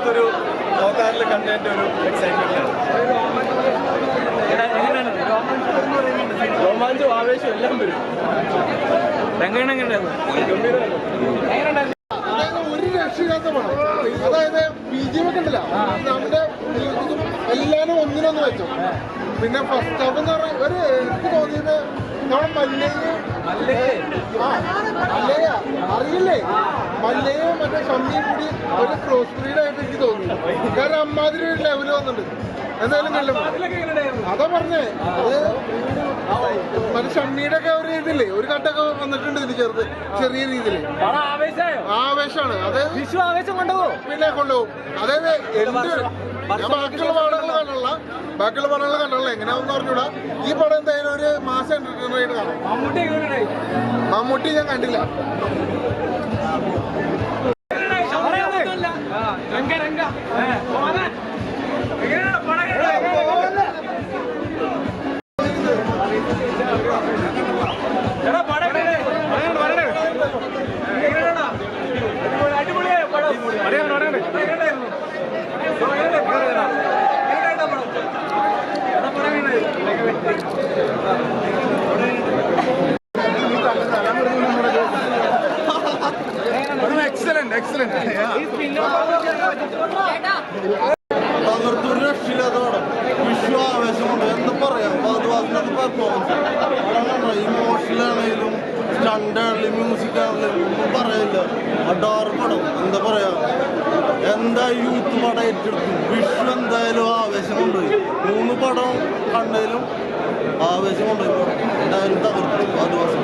അടുത്തൊരു നോക്കാറിൽ കണ്ടതിൻ്റെ ഒരു എക്സൈറ്റ്മെന്റാണ്. രോമാഞ്ചം ആവേശം എല്ലാം വരും. ഒരു രക്ഷയില്ലാത്ത പണം. അതായത് BGM ഒക്കെ ഉണ്ടല്ലോ, നമ്മുടെ എല്ലാരും ഒന്നിനൊന്ന് വെച്ചോ. പിന്നെ ഫസ്റ്റ് ഹാഫ് എന്ന് പറഞ്ഞാൽ ഒരു എനിക്ക് തോന്നിയത് നമ്മുടെ മല്ലയ്യ അറിയില്ലേ, മല്ലയും മറ്റേ ഷമ്മിയും കൂടി ഒരു ക്രോസ് ബ്രീഡ് ആയിട്ട് എനിക്ക് തോന്നി. കാരണം അമ്മാതിരി ഒരു ലെവല് വന്നിട്ടുണ്ട്. എന്തായാലും അതാ പറഞ്ഞേ, അത് മറ്റേ ഷമ്മിയുടെ ഒക്കെ ഒരു ഇതില്ലേ, ഒരു കട്ടൊക്കെ വന്നിട്ടുണ്ട് ഇതിന് ചെറിയ രീതിയിൽ. ആവേശമാണ്, അതായത് പിന്നെ കൊണ്ടുപോകും. അതായത് ഞാൻ ബാക്കിയുള്ള പടങ്ങൾ കണ്ടുള്ള എങ്ങനെയാണെന്ന് പറഞ്ഞൂടാ. ഈ പടം എന്തായാലും ഒരു മാസം എന്റർടൈനർ ആയിട്ട് കാണാം. മമ്മൂട്ടി ഞാൻ കണ്ടില്ല. എക്സലന്റ് തകർത്തൊരു രക്ഷയില്ലാത്തതാണ്. വിശ്വാവേശമുണ്ട്, എന്താ പറയാ. പെർഫോമൻസ് ഇമോഷണലാണെങ്കിലും സ്റ്റണ്ടാണെങ്കിലും മ്യൂസിക് ആണെങ്കിലും ഒന്നും പറയില്ല. അഡാറ് പടം, എന്താ പറയാ. എന്താ യൂത്ത് പടം ഏറ്റെടുത്തു. വിഷു എന്തായാലും ആവേശം കൊണ്ടുപോയി. 3 പടം കണ്ടതിലും ആവേശം കൊണ്ടുപോയി. എന്തായാലും തകർത്തു. ആദിവാസം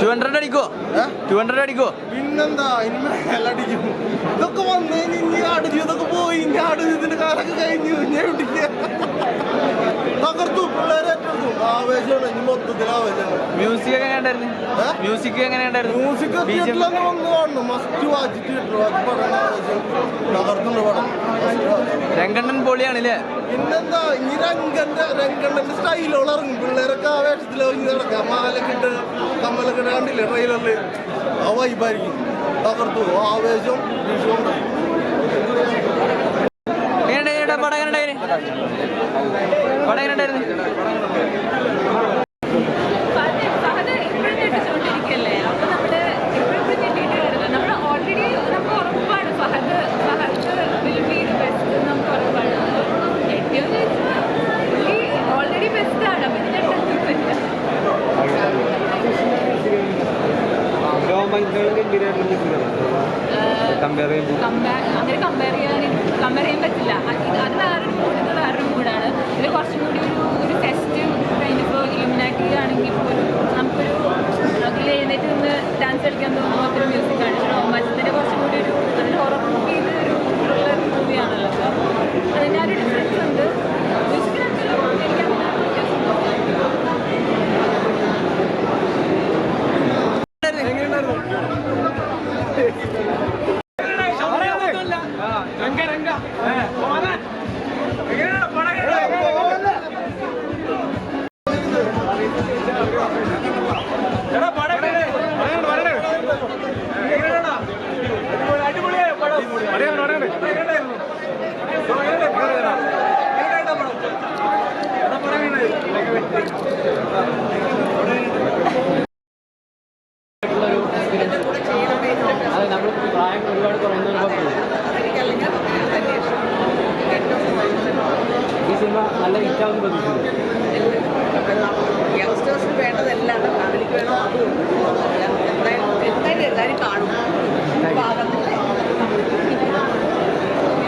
200 അടിക്കോ? 200 അടിക്കോ? പിന്നെന്താ, ഇനി അടിക്കും. ഇതൊക്കെ വന്ന് ഇനി അടിച്ചു, ഇതൊക്കെ പോയി. ഇനി ഇതിന്റെ കാലൊക്കെ കഴിഞ്ഞു. ഞാൻ പിടിക്കുക തകർത്തു. പിള്ളേരെ ഏറ്റെടുക്കും. ആവേശമാണ്, ഇനി മൊത്തത്തിൽ ആവേശമാണ്. മ്യൂസിക് ഒക്കെ എങ്ങനെയുണ്ടായിരുന്നു? മ്യൂസിക് തിയേറ്ററിലൊന്ന് വന്ന് കാണണം. മസ്റ്റ് വാച്ച് തിയേറ്റർ പടം. ആവേശം തകർത്തുണ്ട് പടം. രംഗണ്ണൻ പൊളിയാണല്ലേ? പിന്നെന്താ, ഇനി രംഗണ്ണന്റെ സ്റ്റൈലോളം ഇറങ്ങും. പിള്ളേരൊക്കെ ആവേശത്തിലോ ഇനി നടക്കാം. മാലൊക്കെ ഇട്ട് കമ്മലൊക്കെ ഇട്ട് കണ്ടില്ലേ ട്രെയിലറിൽ? ആ വൈബായിരിക്കും. തകർത്തു. ആവേശം വിഷുണ്ടായി. അങ്ങനെ കമ്പയർ ചെയ്യാൻ പറ്റില്ല. അത് വേറൊരു മൂഡാണ്. ഇത് കുറച്ചും കൂടി ഒരു ഫെസ്റ്റീവ് കൈൻഡ് ഓഫ് ഇലുമിനാറ്റി ആണെങ്കിൽ പോലും നമുക്കൊരു അതിൽ എഴുന്നേറ്റ് നിന്ന് ഡാൻസ് കളിക്കാൻ തോന്നുന്ന ഒരു മ്യൂസിക്കാണ്. രോമാഞ്ചത്തിൻ്റെ കുറച്ചും കൂടി അതിൽ ഹൊറർ മൂവി ഒരു മൂവിയാണല്ലോ. അപ്പോൾ അതിൻ്റെ ആ ഒരു ഡിഫറൻസ് ഉണ്ട്. മ്യൂസിക്കിനാണെങ്കിലും എനിക്കങ്ങനെ ഈ സിനിമ നല്ല ഹിറ്റാവുന്ന പ്രതീക്ഷിക്കുന്നു.